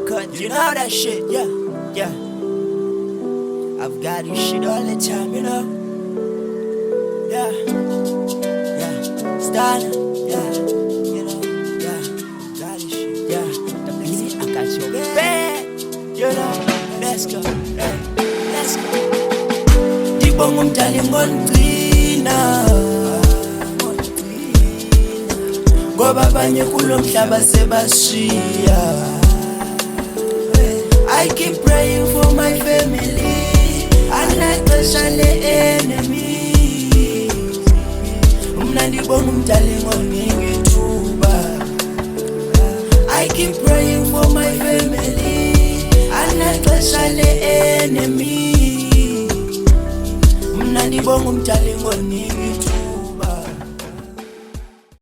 Cause you know that shit, yeah, yeah. I've got this shit all the time, you know. Yeah, yeah. Starting, yeah, you know, yeah. Got this shit, yeah. The music, I got your bad, you know. Let's go, hey, let's go. Dibong umdali ngondrina, ngoba abanye kulo mhlaba sebashiya. I keep praying for my family, especially enemies. Umnandi bonga umdali ngoningithuba. I keep praying for my family, especially enemies. Umnandi bonga umdali ngoningithuba.